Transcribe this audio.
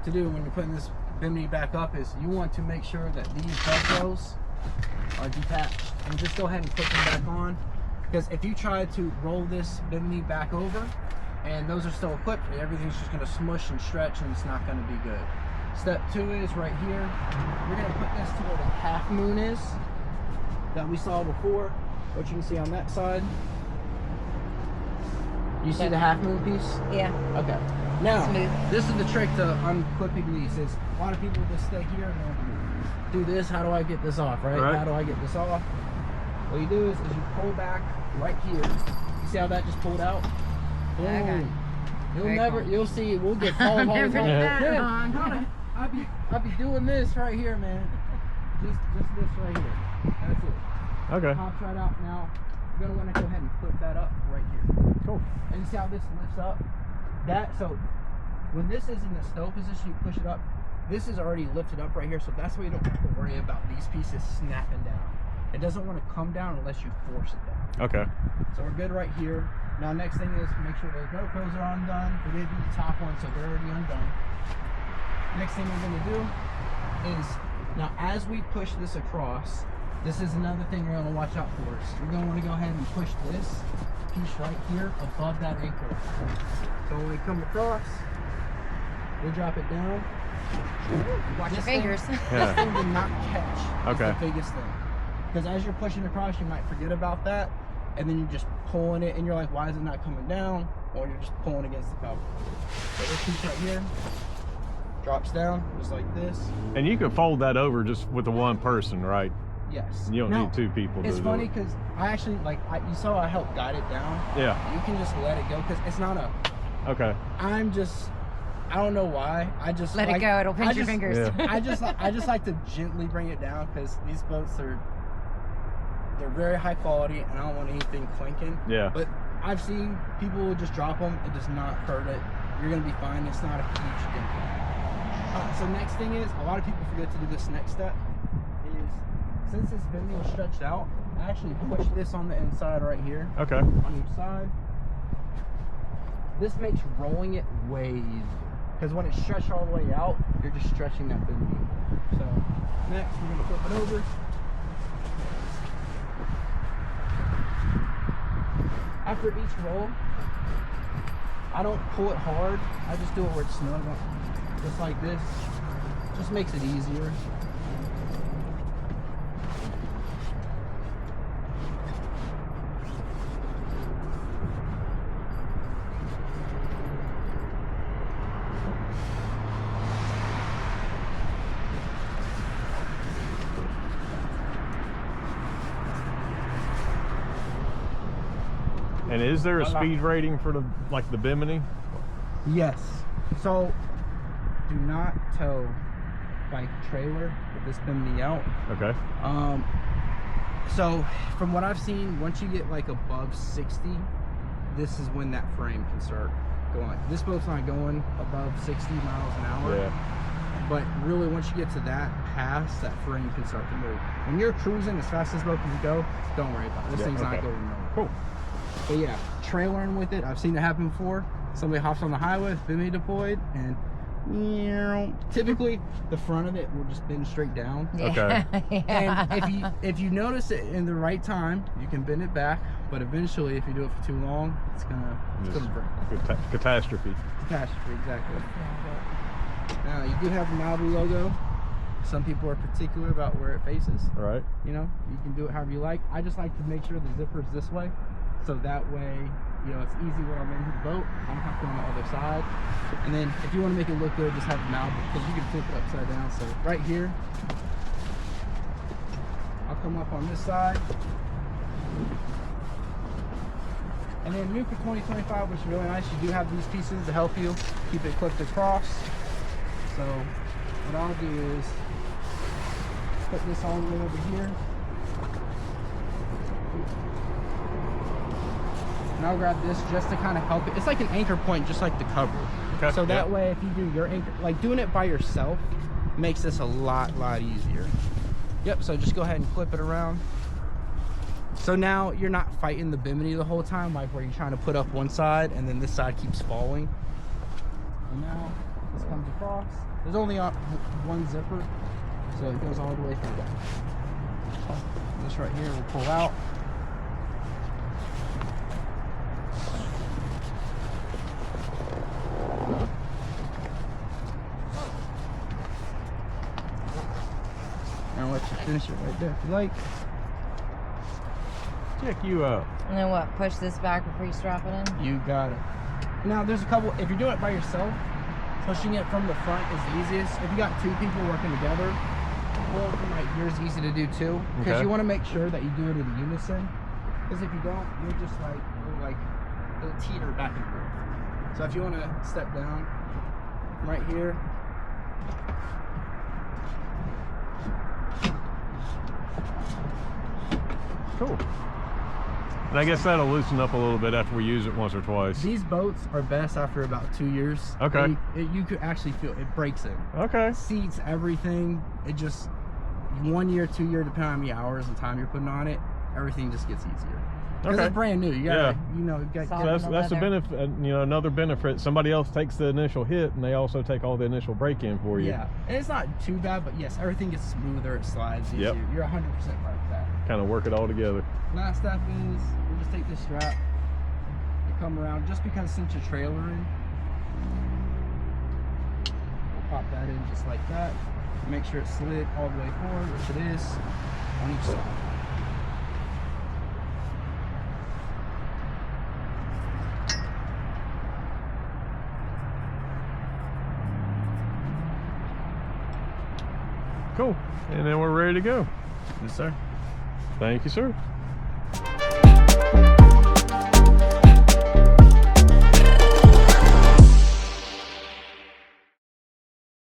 to do when you're putting this Bimini back up is you want to make sure that these velcros are detached, and just go ahead and put them back on, because if you try to roll this Bimini back over and those are still equipped, everything's just going to smush and stretch and it's not going to be good. Step 2 is right here. We're going to put this to where the half moon is that we saw before, what you can see on that side. You see the half moon piece? Yeah. Okay. Now, Smooth. this is the trick to unclipping these. Is a lot of people just stay here and do this. How do I get this off, right? How do I get this off? What you do is you pull back right here. You see how that just pulled out? Boom. Okay. You'll see, we'll get called all the time. I'll be doing this right here, man. Just this right here. That's it. Okay. Pops right out. Now, you're gonna want to go ahead and flip that up right here. Cool. And you see how this lifts up? So when this is in the stow position, you push it up. This is already lifted up right here, so that's why you don't have to worry about these pieces snapping down. It doesn't want to come down unless you force it down. Okay. So we're good right here. Now next thing is make sure those GoPros are undone. We're gonna do the top one, so they're already undone. Next thing we're gonna do is, now as we push this across, this is another thing we're gonna watch out for. We're gonna want to go ahead and push this piece right here above that ankle. So when we come across, we drop it down. Watch your fingers. This thing did not catch. Okay. That's the biggest thing. Because as you're pushing across, you might forget about that, and then you're just pulling it, and you're like, why is it not coming down? Or you're just pulling against the cover. So this piece right here drops down just like this. And you can fold that over just with the one person, right? Yes. You don't need 2 people to do it. It's funny because I actually, you saw I helped guide it down. Yeah. You can just let it go because it's not a... Okay. I don't know why. I just let it go. It'll pinch your fingers. Yeah. I just like to gently bring it down because these boats they're very high quality and I don't want anything clinking. Yeah. But I've seen people will just drop them. It does not hurt it. You're gonna be fine. It's not a huge impact. So next thing is, a lot of people forget to do this next step. Is since this Bimini was stretched out, I actually push this on the inside right here. Okay. On each side. This makes rolling it way easier. Because when it's stretched all the way out, you're just stretching that Bimini. So next, we're going to flip it over. After each roll, I don't pull it hard. I just do it where it's snug, just like this. Just makes it easier. And is there a speed rating for the Bimini? Yes. So do not tow by trailer with this Bimini out. Okay. So from what I've seen, once you get like above 60, this is when that frame can start going. This boat's not going above 60 miles an hour. Yeah. But really, once you get to that pass, that frame can start to move. When you're cruising as fast as this boat can go, don't worry about it. This thing's not going nowhere. Cool. But yeah, trailering with it, I've seen it happen before. Somebody hops on the highway with Bimini deployed, and typically the front of it will just bend straight down. Okay. Yeah. And if you notice it in the right time, you can bend it back. But eventually, if you do it for too long, it's gonna break. Catastrophe. Catastrophe, exactly. Now you do have the Malibu logo. Some people are particular about where it faces. All right. You know, you can do it however you like. I just like to make sure the zipper's this way, so that way, you know, it's easy when I'm in the boat. I don't have to go on the other side. And then if you want to make it look good, just have the Malibu, because you can flip it upside down. So right here, I'll come up on this side. And then new for 2025, which is really nice, you do have these pieces to help you keep it clipped across. So what I'll do is put this all the way over here. And I'll grab this just to kind of help it. It's like an anchor point, just like the cover. Okay. So that way, if you do your anchor, like doing it by yourself makes this a lot easier. Yep, so just go ahead and flip it around. So now you're not fighting the Bimini the whole time, like where you're trying to put up one side and then this side keeps falling. And now, let's comes across. There's only one zipper, so it goes all the way through that. This right here will pull out. And I'll let you finish it right there if you like. Check you out. And then what? Push this back before you strap it in? You got it. Now there's a couple, if you're doing it by yourself, pushing it from the front is the easiest. If you got two people working together, well, right here's easy to do too. Because you want to make sure that you do it in unison. Because if you don't, you'll just it'll teeter back and forth. So if you want to step down right here. Cool. And I guess that'll loosen up a little bit after we use it once or twice. These boats are best after about 2 years. Okay. You could actually feel it breaks in. Okay. Seats, everything. It just 1 year, 2 year, depending on how many hours and time you're putting on it, everything just gets easier. Because it's brand new. You gotta, you got. So that's a benefit. Another benefit. Somebody else takes the initial hit, and they also take all the initial break in for you. Yeah, and it's not too bad, but yes, everything gets smoother. It slides easier. Yep. You're 100% right with that. Kind of work it all together. Last step is you just take this strap, you come around, just because cinch a trailer in. We'll pop that in just like that. Make sure it's slid all the way forward, which it is, on each side. Cool. And then we're ready to go. Yes, sir. Thank you, sir.